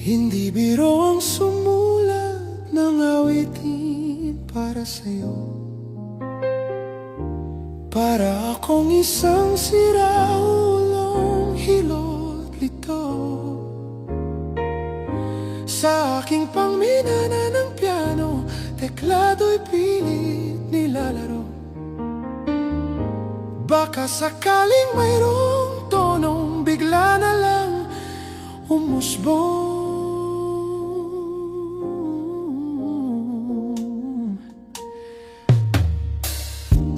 Hindi biro ang sumulat ng awitin para sa'yo. Para akong isang siraulong hilot lito. Sa aking pangminana ng piano, teklado'y pilit nilalaro. Baka sakaling mayroong tonong bigla na lang umusbong.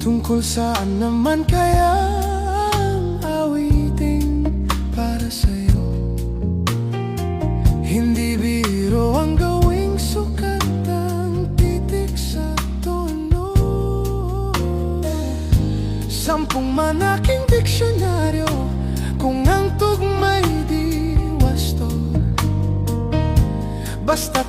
Tungkol saan naman kaya ang awiting para sa'yo? Hindi biro ang gawing sukat ang titik sa tono. 10 manaking diksyonaryo kung ang tugma'y di wasto. Basta't